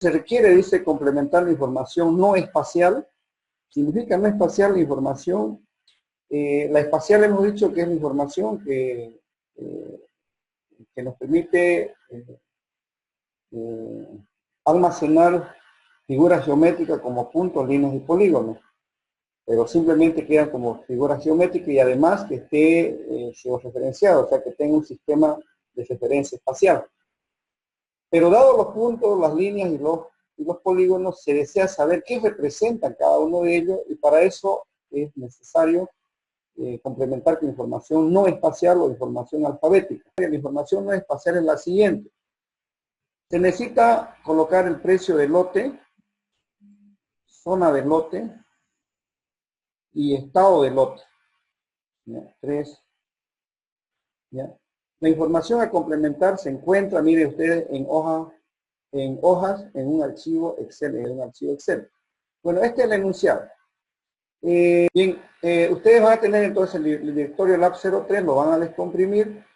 Se requiere, dice, complementar la información no espacial. Significa no espacial la información. La espacial hemos dicho que es la información que nos permite almacenar figuras geométricas como puntos, líneas y polígonos, pero simplemente quedan como figuras geométricas y además que esté georreferenciado, o sea que tenga un sistema de referencia espacial. Pero dado los puntos, las líneas y los polígonos, se desea saber qué representan cada uno de ellos y para eso es necesario complementar con información no espacial o información alfabética. La información no espacial es la siguiente. Se necesita colocar el precio del lote, zona del lote y estado del lote. ¿Ya? 3. ¿Ya? La información a complementar se encuentra, mire ustedes, en hojas, en un archivo Excel, Bueno, este es el enunciado. Bien, ustedes van a tener entonces el directorio lab 03, lo van a descomprimir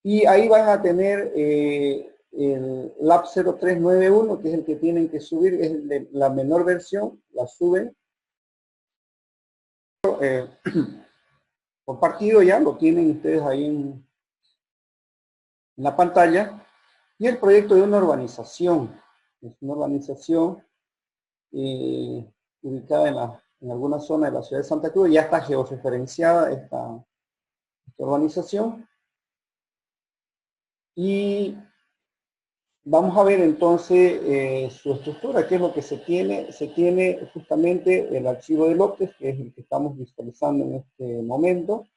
y ahí van a tener el lab 0391, que es el que tienen que subir, es la menor versión, la suben. Compartido ya, lo tienen ustedes ahí en la pantalla. Y el proyecto de una urbanización, es una urbanización ubicada en alguna zona de la ciudad de Santa Cruz, ya está georreferenciada esta urbanización. Y vamos a ver entonces su estructura, qué es lo que se tiene. Se tiene justamente el archivo de lotes, que es el que estamos visualizando en este momento.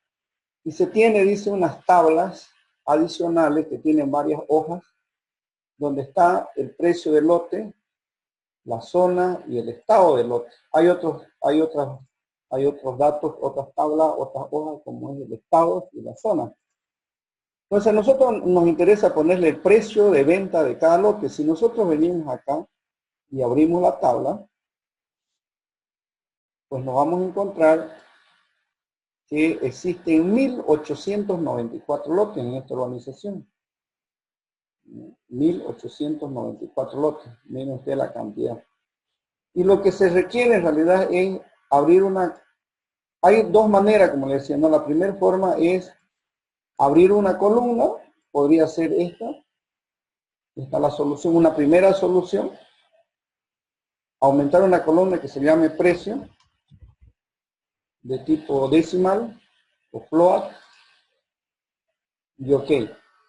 Y se tiene, dice, unas tablas adicionales que tienen varias hojas, donde está el precio del lote, la zona y el estado del lote. Hay otros datos, otras tablas, otras hojas, como es el estado y la zona. Entonces a nosotros nos interesa ponerle el precio de venta de cada lote. Si nosotros venimos acá y abrimos la tabla, pues nos vamos a encontrar que existen 1894 lotes en esta urbanización. 1894 lotes, miren usted la cantidad. Y lo que se requiere en realidad es abrir hay dos maneras, como le decía, ¿no? La primera forma es abrir una columna, podría ser esta es la solución, una primera solución, aumentar una columna que se llame precio, de tipo decimal o float, y ok.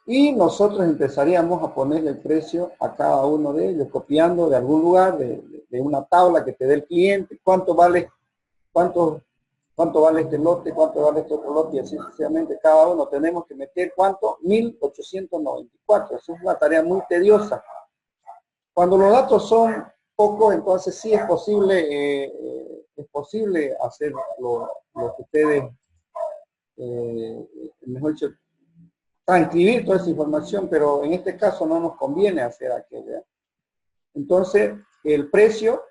Y nosotros empezaríamos a ponerle el precio a cada uno de ellos, copiando de algún lugar, de una tabla que te dé el cliente, cuánto vale este lote, cuánto vale este otro lote, y así sucesivamente cada uno. Tenemos que meter, ¿cuánto? 1894. Eso es una tarea muy tediosa. Cuando los datos son pocos, entonces sí es posible hacer lo que ustedes, mejor dicho, transcribir toda esa información, pero en este caso no nos conviene hacer aquello. Entonces, el precio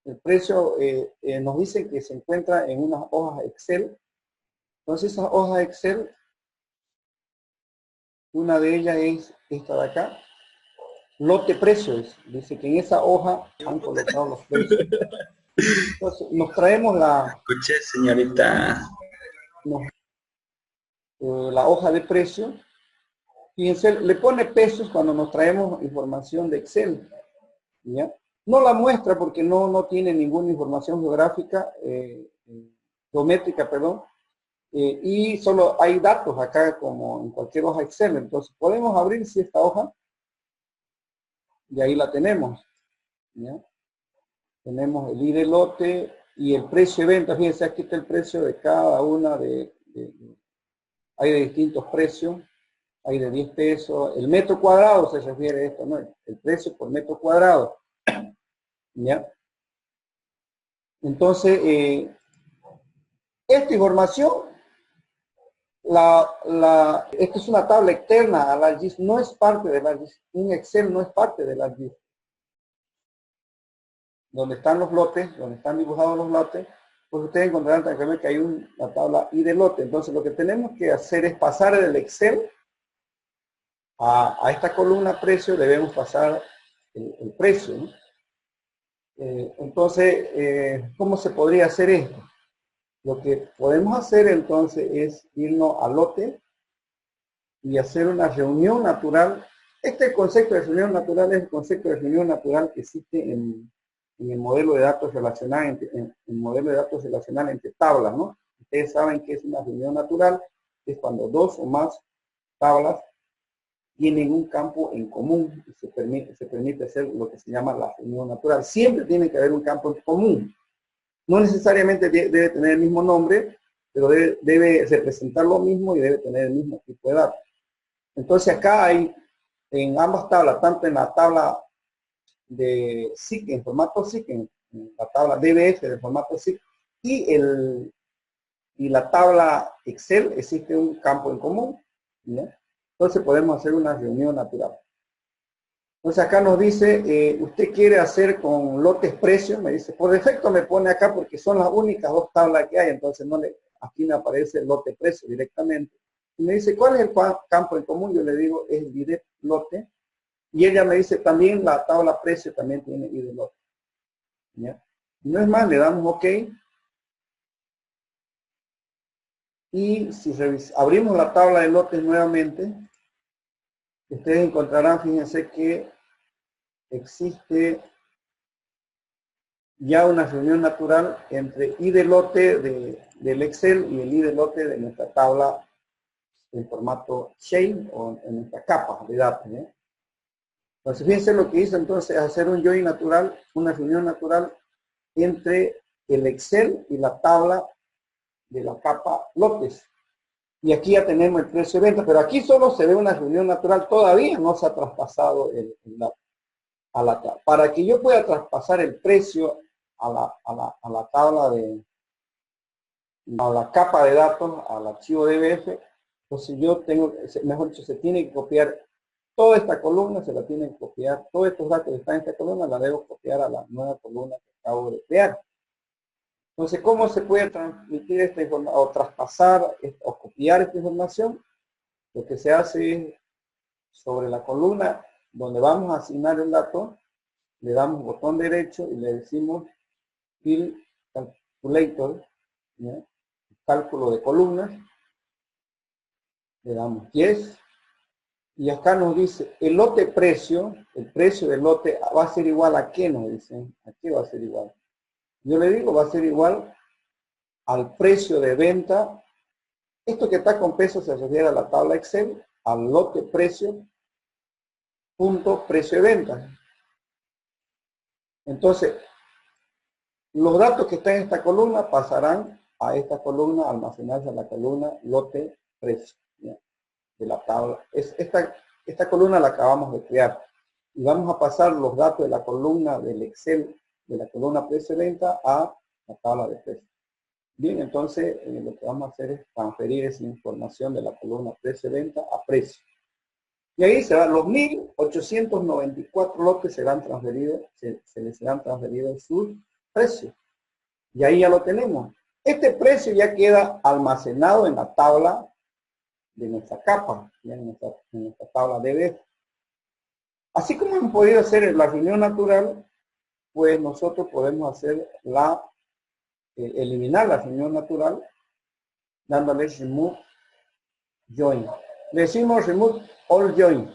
nos dice que se encuentra en unas hojas Excel. Entonces, esas hojas Excel, una de ellas es esta de acá, lote precios. Dice que en esa hoja han colocado los precios. Entonces, nos traemos Escuché, señorita. La hoja de precio. Fíjense, le pone pesos cuando nos traemos información de Excel. ¿Ya? No la muestra porque no tiene ninguna información geométrica, perdón, y solo hay datos acá como en cualquier hoja Excel. Entonces podemos abrir esta hoja y ahí la tenemos. ¿Ya? Tenemos el ID del lote y el precio de venta. Fíjense, aquí está el precio de cada una hay de distintos precios. Hay de 10 pesos. El metro cuadrado se refiere a esto, ¿no? El precio por metro cuadrado. ¿Ya? Entonces, esta información, esta es una tabla externa al ArcGIS, no es parte del ArcGIS. Un Excel no es parte del ArcGIS. Donde están los lotes, donde están dibujados los lotes, pues ustedes encontrarán también que hay una tabla ID de lote. Entonces, lo que tenemos que hacer es pasar del Excel a esta columna precio, debemos pasar el precio, ¿no? Entonces, ¿cómo se podría hacer esto? Lo que podemos hacer entonces es irnos al lote y hacer una reunión natural. Este concepto de reunión natural es el concepto de reunión natural que existe en el modelo de datos relacional, en el modelo de datos relacional entre tablas, ¿no? Ustedes saben que es una reunión natural, es cuando dos o más tablas tienen un campo en común y se permite hacer lo que se llama la reunión natural. Siempre tiene que haber un campo en común. No necesariamente debe tener el mismo nombre, pero debe representar lo mismo y debe tener el mismo tipo de datos. Entonces acá hay en ambas tablas, tanto en la tabla de SIC, en formato SIC, en la tabla DBF de formato SIC, y la tabla Excel, existe un campo en común, ¿no? Entonces podemos hacer una reunión natural. Entonces acá nos dice, usted quiere hacer con lotes precios, me dice, por defecto me pone acá porque son las únicas dos tablas que hay, entonces aquí me aparece el lote precio directamente. Y me dice, ¿cuál es el campo en común? Yo le digo, es el ID lote. Y ella me dice, también la tabla precio también tiene ID lote. ¿Ya? Y no es más, le damos OK. Y si abrimos la tabla de lotes nuevamente, ustedes encontrarán, fíjense que existe ya una reunión natural entre ID lote del Excel y el ID lote de nuestra tabla en formato Shell o en nuestra capa de datos, ¿eh? Entonces, fíjense lo que hizo entonces, hacer un join natural, una reunión natural entre el Excel y la tabla de la capa lotes. Y aquí ya tenemos el precio de venta, pero aquí solo se ve una reunión natural, todavía no se ha traspasado a la tabla. Para que yo pueda traspasar el precio a la tabla a la capa de datos, al archivo DBF, entonces yo tengo, mejor dicho, se tiene que copiar toda esta columna, se la tienen que copiar, todos estos datos que están en esta columna, la debo copiar a la nueva columna que acabo de crear. Entonces, ¿cómo se puede transmitir esta información, o traspasar, o copiar esta información? Lo que se hace es, sobre la columna donde vamos a asignar el dato, le damos botón derecho y le decimos Fill Calculator, ¿ya? Cálculo de columnas, le damos Yes, y acá nos dice el lote precio, el precio del lote va a ser igual a qué, nos dicen, a qué va a ser igual. Yo le digo, va a ser igual al precio de venta. Esto que está con pesos se refiere a la tabla Excel, al lote precio, punto precio de venta. Entonces, los datos que están en esta columna pasarán a esta columna, almacenarse en la columna lote precio, ¿ya? De la tabla. Esta columna la acabamos de crear. Y vamos a pasar los datos de la columna del Excel, de la columna precio de venta, a la tabla de precio. Bien, entonces lo que vamos a hacer es transferir esa información de la columna precio de venta a precio. Y ahí se van los 1.894 lotes serán transferidos, se les serán transferidos sus precios. Y ahí ya lo tenemos. Este precio ya queda almacenado en la tabla de nuestra capa, ya en nuestra tabla DBF. Así como hemos podido hacer la reunión natural, pues nosotros podemos hacer eliminar la reunión natural dándole remove join. Le decimos remove all join,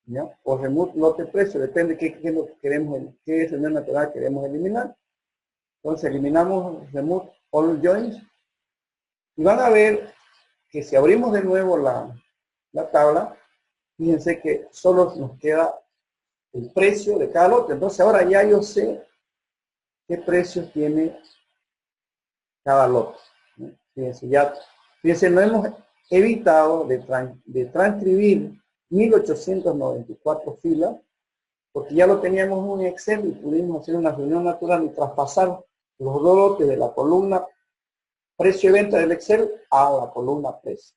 ¿ya? O remove lote precio, depende qué es lo que queremos, qué reunión natural queremos eliminar. Entonces eliminamos remove all joins y van a ver que si abrimos de nuevo la tabla, fíjense que solo nos queda el precio de cada lote. Entonces ahora ya yo sé qué precio tiene cada lote. Fíjense, no hemos evitado de transcribir 1894 filas, porque ya lo teníamos en Excel y pudimos hacer una reunión natural y traspasar los dos lotes de la columna precio de venta del Excel a la columna precio.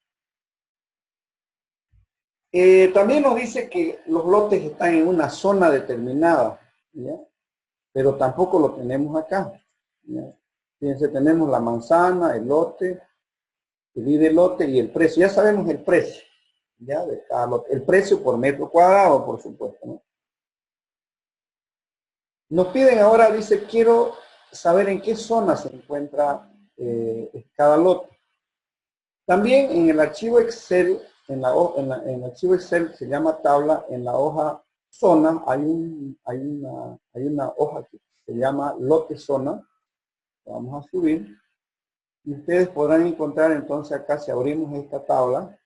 También nos dice que los lotes están en una zona determinada, ¿ya? Pero tampoco lo tenemos acá, ¿ya? Fíjense, tenemos la manzana, el lote, el ID lote y el precio. Ya sabemos el precio, ¿ya? De cada lote. El precio por metro cuadrado, por supuesto, ¿no? Nos piden ahora, dice, quiero saber en qué zona se encuentra cada lote. También en el archivo Excel, en el archivo Excel se llama tabla, en la hoja zona hay una hoja que se llama lote zona. Vamos a subir y ustedes podrán encontrar entonces acá, si abrimos esta tabla,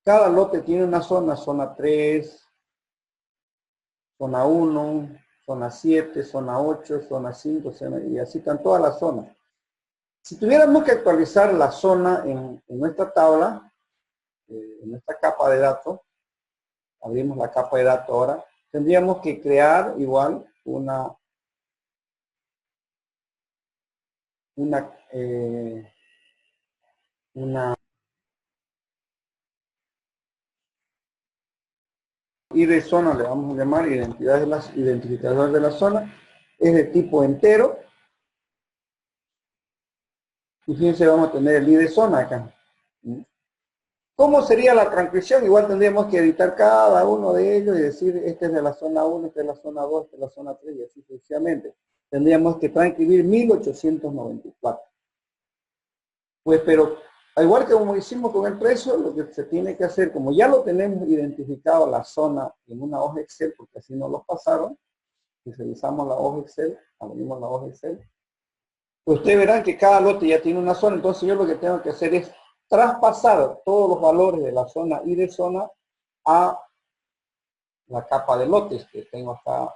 cada lote tiene una zona, zona 3, zona 1, zona 7, zona 8, zona 5, y así están todas las zonas. Si tuviéramos que actualizar la zona en nuestra tabla, en nuestra capa de datos, abrimos la capa de datos ahora, tendríamos que crear igual una ID zona, le vamos a llamar identificador de la zona, es de tipo entero, y fíjense, vamos a tener el ID zona acá. ¿Cómo sería la transcripción? Igual tendríamos que editar cada uno de ellos y decir, este es de la zona 1, este es de la zona 2, este es de la zona 3 y así sucesivamente. Tendríamos que transcribir 1894. Pues, pero al igual que como hicimos con el precio, lo que se tiene que hacer, como ya lo tenemos identificado la zona en una hoja Excel, porque así nos lo pasaron, si revisamos la hoja Excel, abrimos la hoja Excel, pues ustedes verán que cada lote ya tiene una zona, entonces yo lo que tengo que hacer es traspasar todos los valores de la zona y de zona a la capa de lotes que tengo acá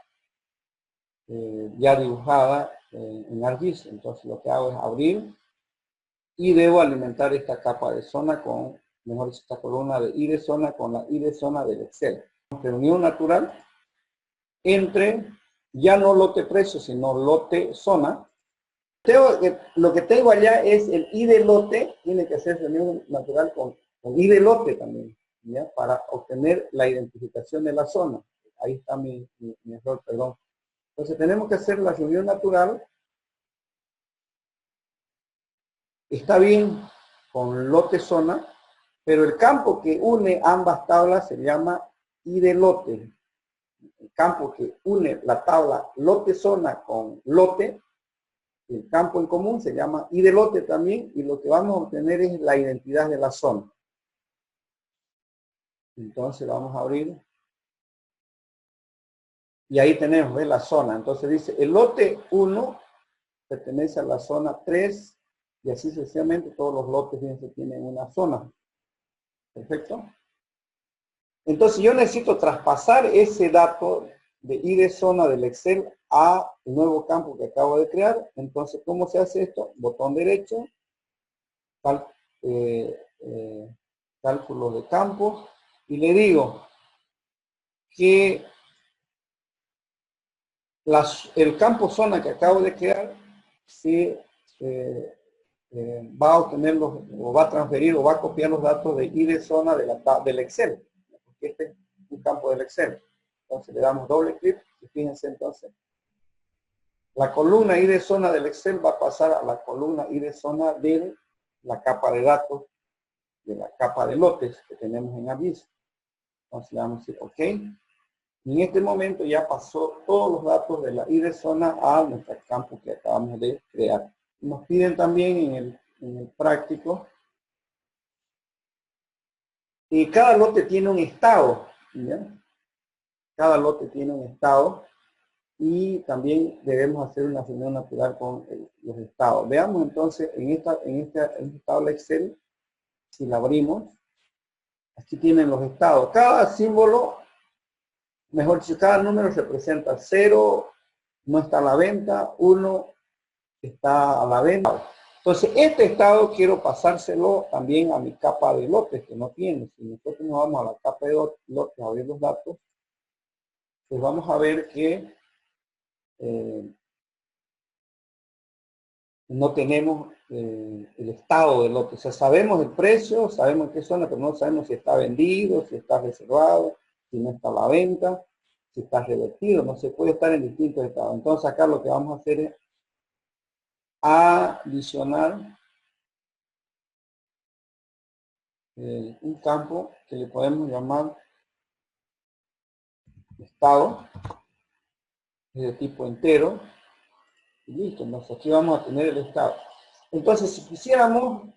ya dibujada en ArcGIS. Entonces lo que hago es abrir y debo alimentar esta capa de zona con, mejor dicho, esta columna de I de zona con la I de zona del Excel. Reunión natural entre ya no lote precio, sino lote zona. Lo que tengo allá es el I de lote, tiene que ser reunión natural con I de lote también, ¿ya? Para obtener la identificación de la zona. Ahí está mi error, perdón. Entonces tenemos que hacer la reunión natural. Está bien con lote zona, pero el campo que une ambas tablas se llama I de lote. El campo que une la tabla lote zona con lote, el campo en común se llama I de lote también, y lo que vamos a obtener es la identidad de la zona. Entonces vamos a abrir. Y ahí tenemos, ¿ves? La zona. Entonces dice, el lote 1 pertenece a la zona 3, y así sucesivamente todos los lotes, fíjense, tienen una zona. Perfecto. Entonces yo necesito traspasar ese dato de I de zona del Excel a el nuevo campo que acabo de crear. Entonces, ¿cómo se hace esto? Botón derecho, cálculo de campos, y le digo que el campo zona que acabo de crear se va a obtener o va a transferir o va a copiar los datos de I de zona del Excel, porque este es un campo del Excel. Entonces le damos doble clic y fíjense entonces, la columna I de zona del Excel va a pasar a la columna I de zona de la capa de datos, de la capa de lotes que tenemos en ArcGIS. Entonces le vamos a decir OK. Y en este momento ya pasó todos los datos de la I de zona a nuestro campo que acabamos de crear. Nos piden también en el práctico, y cada lote tiene un estado, ¿ya? Cada lote tiene un estado, y también debemos hacer una reunión natural con los estados. Veamos entonces en esta tabla Excel, si la abrimos, aquí tienen los estados. Cada símbolo, mejor dicho, cada número representa 0, no está a la venta, 1 está a la venta. Entonces, este estado quiero pasárselo también a mi capa de lotes, que no tiene. Si nosotros nos vamos a la capa de lotes a abrir los datos, pues vamos a ver que no tenemos el estado del lote. O sea, sabemos el precio, sabemos en qué zona, pero no sabemos si está vendido, si está reservado, si no está a la venta, si está revertido. No se puede estar en distintos estados. Entonces, acá lo que vamos a hacer es adicionar un campo que le podemos llamar estado. es de tipo entero, y listo. Entonces aquí vamos a tener el estado. Entonces, si quisiéramos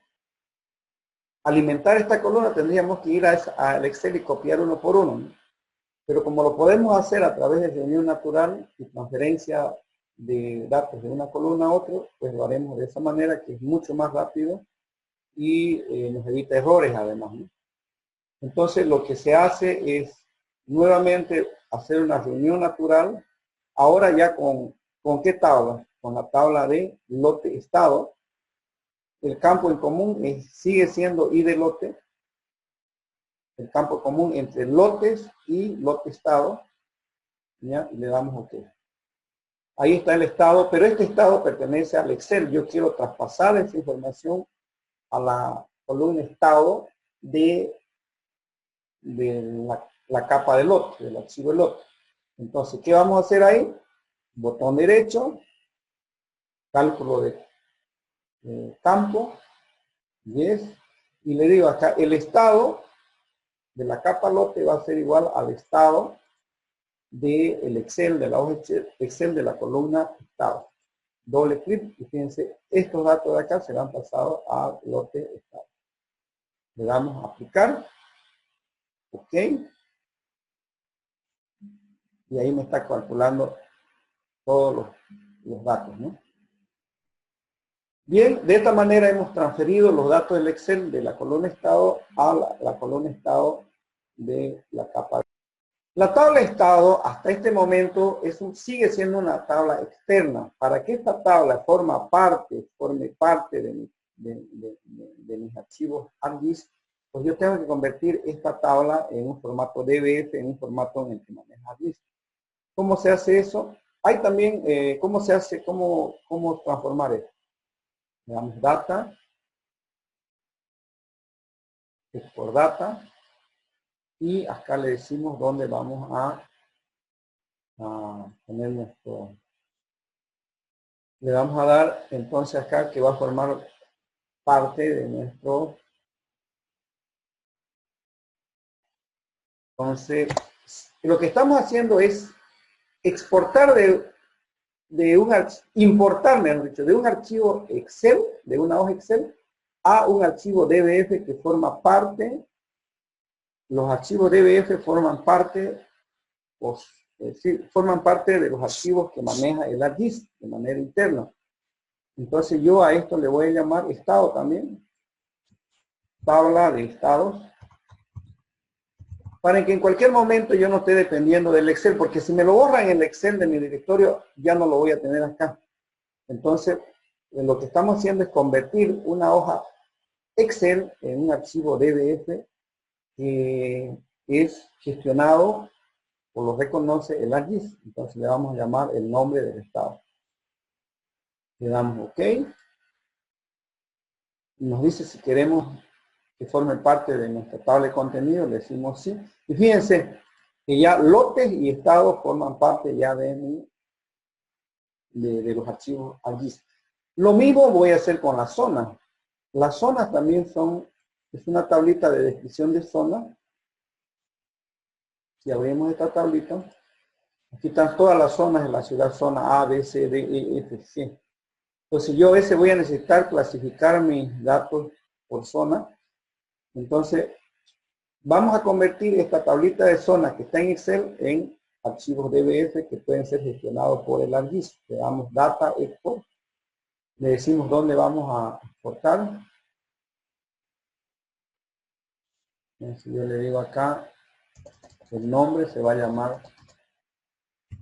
alimentar esta columna, tendríamos que ir al Excel y copiar uno por uno, ¿no? Pero como lo podemos hacer a través de reunión natural y transferencia de datos de una columna a otra, pues lo haremos de esa manera, que es mucho más rápido y nos evita errores además, ¿no? Entonces lo que se hace es nuevamente hacer una reunión natural, ahora ya ¿con qué tabla? Con la tabla de lote estado. El campo en común sigue siendo I de lote, el campo común entre lotes y lote estado, ¿ya? Y le damos OK. Ahí está el estado, pero este estado pertenece al Excel. Yo quiero traspasar esa información a la columna estado de la capa de lote, del archivo de lote. Entonces, ¿qué vamos a hacer ahí? Botón derecho, cálculo de campo, yes, y le digo acá, el estado de la capa lote va a ser igual al estado del Excel, de la hoja Excel de la columna estado. Doble clic y fíjense, estos datos de acá serán pasados a lote estado. Le damos a aplicar, OK, y ahí me está calculando todos los datos, ¿no? Bien, de esta manera hemos transferido los datos del Excel de la columna estado a la columna estado de la capa. La tabla estado hasta este momento sigue siendo una tabla externa. Para que esta tabla forme parte de mis archivos ArcGIS, pues yo tengo que convertir esta tabla en un formato DBF, en un formato en el que maneja ArcGIS. ¿Cómo se hace eso? Hay también, ¿cómo se hace? ¿Cómo transformar esto? Le damos data, export data, y acá le decimos dónde vamos a poner nuestro. Le vamos a dar entonces acá que va a formar parte de nuestro. Entonces, lo que estamos haciendo es exportar importar, mejor dicho, de un archivo Excel, de una hoja Excel, a un archivo DBF que forma parte. Los archivos DBF forman parte, forman parte de los archivos que maneja el ArcGIS de manera interna. Entonces yo a esto le voy a llamar estado también, tabla de estados, para que en cualquier momento yo no esté dependiendo del Excel, porque si me lo borran en el Excel de mi directorio, ya no lo voy a tener acá. Entonces, lo que estamos haciendo es convertir una hoja Excel en un archivo DBF que es gestionado o lo reconoce el ArcGIS. Entonces le vamos a llamar el nombre del estado. Le damos OK. Y nos dice si queremos que forme parte de nuestra tabla de contenido, le decimos sí. Y fíjense que ya lotes y estados forman parte ya de los archivos ArcGIS. Lo mismo voy a hacer con las zonas. Las zonas también es una tablita de descripción de zonas. Si abrimos esta tablita, aquí están todas las zonas de la ciudad, zona A, B, C, D, E, F, C. Entonces yo a veces voy a necesitar clasificar mis datos por zona. Entonces vamos a convertir esta tablita de zona que está en Excel en archivos DBF que pueden ser gestionados por el ArcGIS. Le damos Data Export. Le decimos dónde vamos a exportar. Entonces yo le digo acá, el nombre se va a llamar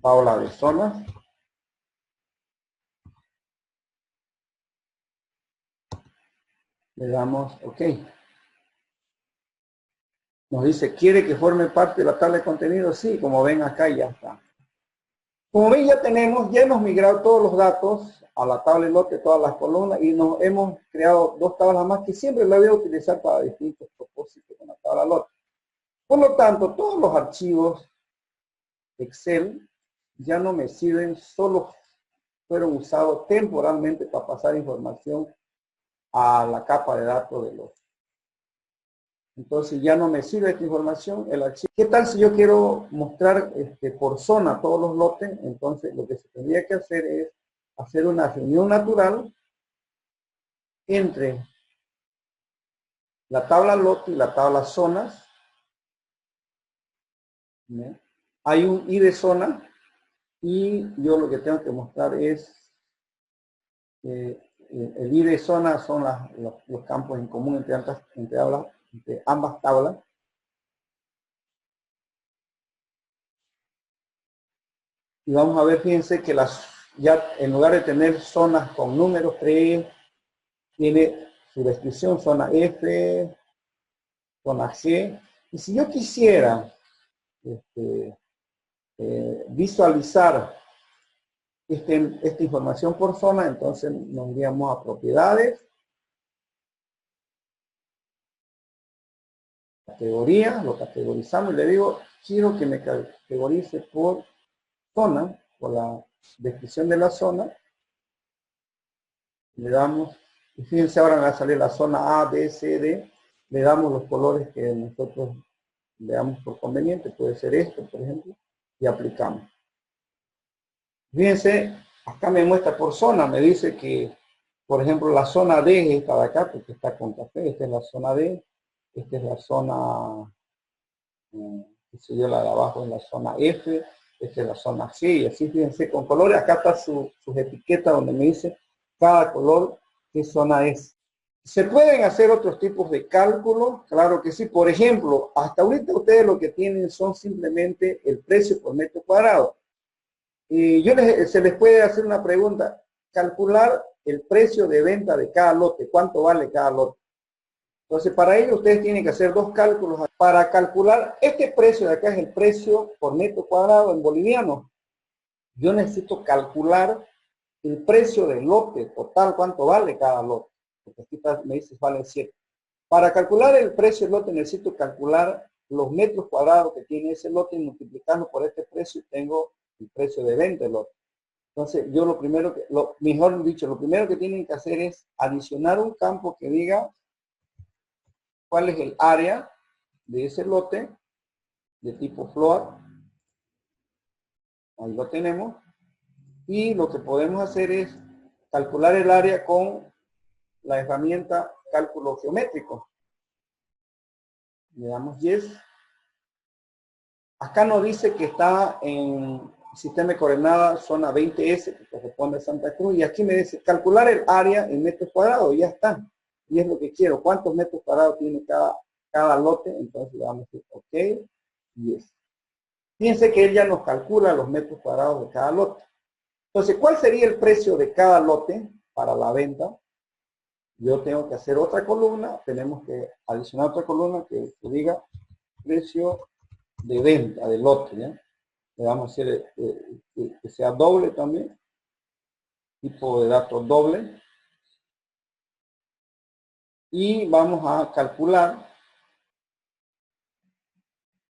tabla de zonas. Le damos OK. Nos dice, ¿quiere que forme parte de la tabla de contenido? Sí, como ven acá ya está. Como ven ya hemos migrado todos los datos a la tabla de lote, todas las columnas, y nos hemos creado dos tablas más que siempre la voy a utilizar para distintos propósitos con la tabla lote. Por lo tanto, todos los archivos Excel ya no me sirven, solo fueron usados temporalmente para pasar información a la capa de datos Entonces ya no me sirve esta información, el archivo. ¿Qué tal si yo quiero mostrar por zona todos los lotes? Entonces lo que se tendría que hacer es hacer una reunión natural entre la tabla lote y la tabla zonas. ¿Ve? Hay un ID de zona y yo lo que tengo que mostrar es el ID de zona son los campos en común entre ambas tablas. Y vamos a ver, fíjense que ya en lugar de tener zonas con números 3, tiene su descripción, zona F, zona G. Y si yo quisiera visualizar esta información por zona, entonces nos iríamos a propiedades, categoría, lo categorizamos y le digo, quiero que me categorice por zona, por la descripción de la zona. Le damos, y fíjense ahora me va a salir la zona A, B, C, D. Le damos los colores que nosotros veamos por conveniente, puede ser esto, por ejemplo, y aplicamos. Fíjense, acá me muestra por zona, me dice que, por ejemplo, la zona D es esta de acá, porque está con café, esta es la zona D, esta es la zona, qué sé yo, la de abajo es la zona F, esta es la zona C, y así fíjense con colores, acá está sus etiquetas donde me dice cada color qué zona es. ¿Se pueden hacer otros tipos de cálculos? Claro que sí. Por ejemplo, hasta ahorita ustedes lo que tienen son simplemente el precio por metro cuadrado. Y se les puede hacer una pregunta, calcular el precio de venta de cada lote, cuánto vale cada lote. Entonces, para ello ustedes tienen que hacer dos cálculos. Para calcular este precio de acá es el precio por metro cuadrado en boliviano. Yo necesito calcular el precio del lote total, cuánto vale cada lote. Porque aquí me dice vale 7. Para calcular el precio del lote necesito calcular los metros cuadrados que tiene ese lote y multiplicarlo por este precio tengo el precio de venta del lote. Entonces, yo lo primero que tienen que hacer es adicionar un campo que diga cuál es el área de ese lote de tipo float. Ahí lo tenemos. Y lo que podemos hacer es calcular el área con la herramienta cálculo geométrico. Le damos yes. Acá nos dice que está en sistema de coordenadas zona 20S, que corresponde a Santa Cruz, y aquí me dice calcular el área en metros cuadrados, y ya está. Y es lo que quiero, cuántos metros cuadrados tiene cada lote, entonces le damos OK, yes. Fíjense que él ya nos calcula los metros cuadrados de cada lote. Entonces, ¿cuál sería el precio de cada lote para la venta? Yo tengo que hacer otra columna, tenemos que adicionar otra columna que diga precio de venta del lote, ¿ya? Le vamos a hacer que sea doble también, tipo de datos doble, y vamos a calcular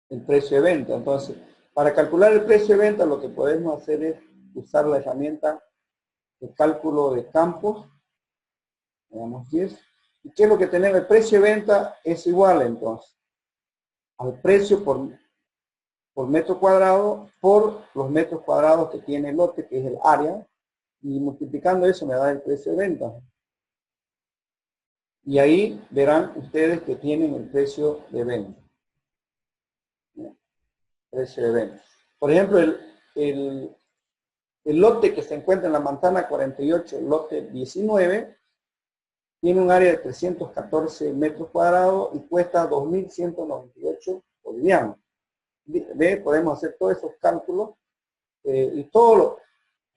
el precio de venta. Entonces, para calcular el precio de venta lo que podemos hacer es usar la herramienta de cálculo de campos. Le damos 10. ¿Y qué es lo que tenemos? El precio de venta es igual entonces al precio por metro cuadrado por los metros cuadrados que tiene el lote, que es el área, y multiplicando eso me da el precio de venta. Y ahí verán ustedes que tienen el precio de venta. Precio de venta. Por ejemplo, el lote que se encuentra en la manzana 48, el lote 19, tiene un área de 314 metros cuadrados y cuesta 2.198 bolivianos. ¿Ve? Podemos hacer todos esos cálculos y todos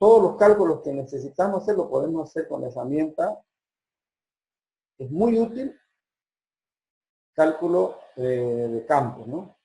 los cálculos que necesitamos hacer lo podemos hacer con la herramienta. Es muy útil, cálculo de campos, ¿no?